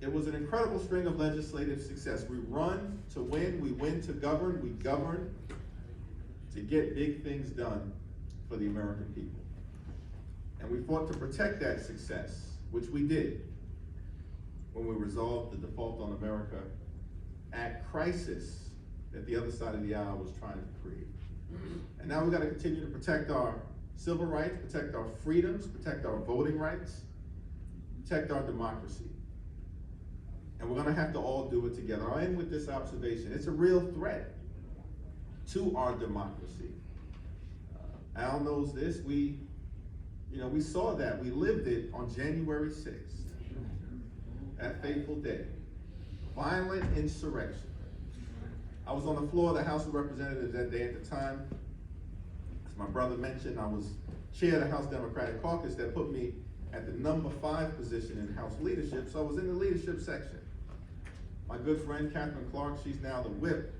it was an incredible string of legislative success. We run to win, we win to govern, we govern to get big things done for the American people. And we fought to protect that success, which we did when we resolved the Default on America Act crisis that the other side of the aisle was trying to create. And now we've got to continue to protect our civil rights, protect our freedoms, protect our voting rights, protect our democracy. And we're gonna have to all do it together. I'll end with this observation. It's a real threat to our democracy. Al knows this. We saw that. We lived it on January 6th, that fateful day. Violent insurrection. I was on the floor of the House of Representatives that day at the time. As my brother mentioned, I was chair of the House Democratic Caucus. That put me at the number 5 position in House leadership, so I was in the leadership section. My good friend, Catherine Clark, she's now the whip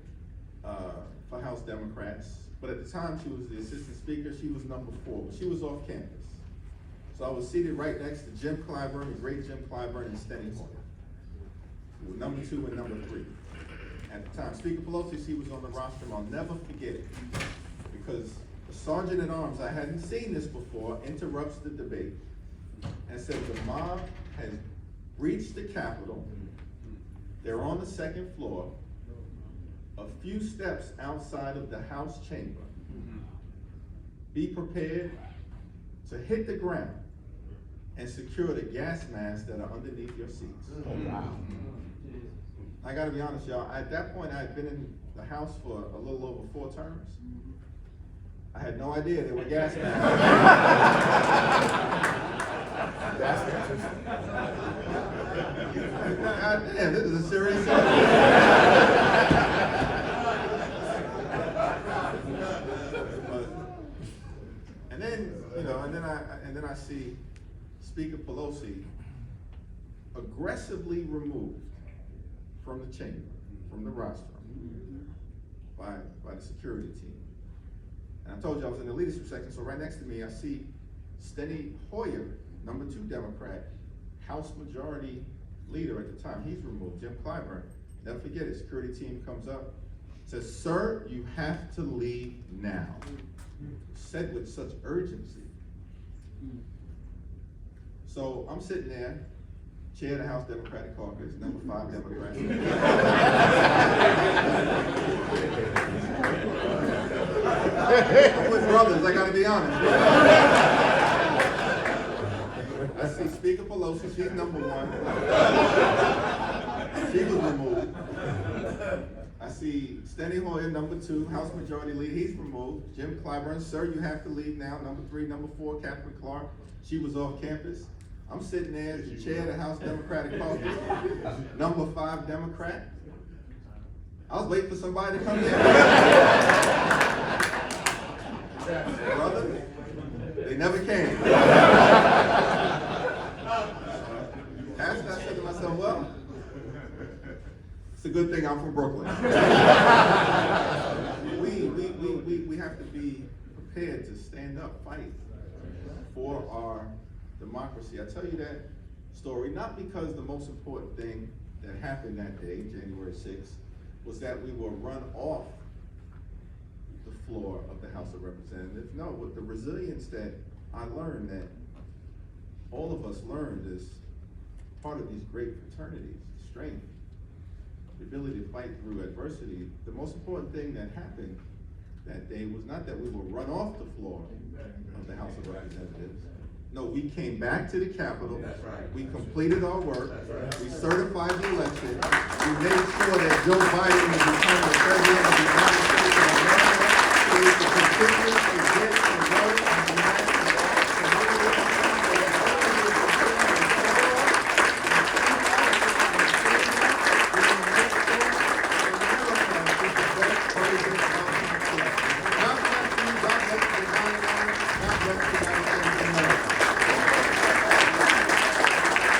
for House Democrats, but at the time she was the assistant speaker. She was number 4, but she was off campus. So I was seated right next to Jim Clyburn, the great Jim Clyburn, and Steny Hoyer, who were number 2 and number 3. At the time, Speaker Pelosi, she was on the rostrum. I'll never forget it, because the sergeant at arms, I hadn't seen this before, interrupts the debate and said the mob has breached the Capitol. They're on the 2nd floor, a few steps outside of the House chamber. Be prepared to hit the ground and secure the gas masks that are underneath your seats. Oh, wow. I gotta be honest, y'all, at that point I had been in the House for a little over 4 terms. I had no idea there were gas masks. God damn, this is a serious subject. And then I see Speaker Pelosi aggressively removed from the chamber, from the rostrum, by the security team. And I told you I was in the leadership section, so right next to me I see Steny Hoyer, number 2 Democrat, House Majority Leader at the time. He's removed, Jim Clyburn. Never forget it, security team comes up, says, "Sir, you have to leave now." Said with such urgency. So I'm sitting there, chair of the House Democratic Caucus, number 5 Democrat. I'm with brothers, I gotta be honest. I see Speaker Pelosi, she's number 1. She was removed. I see Steny Hoyer, number 2, House Majority Leader, he's removed. Jim Clyburn, "Sir, you have to leave now." Number 3, number 4, Catherine Clark, she was off campus. I'm sitting there as the chair of the House Democratic Caucus, number 5 Democrat. I was waiting for somebody to come in. Brother, they never came. After I said to myself, well, it's a good thing I'm from Brooklyn. We have to be prepared to stand up, fight for our democracy. I tell you that story not because the most important thing that happened that day, January 6th, was that we were run off the floor of the House of Representatives. No, with the resilience that I learned, that all of us learned as part of these great fraternities, strength, the ability to fight through adversity. The most important thing that happened that day was not that we were run off the floor of the House of Representatives. No, we came back to the Capitol. That's right. We completed our work. That's right. We certified the election. We made sure that Joe Biden was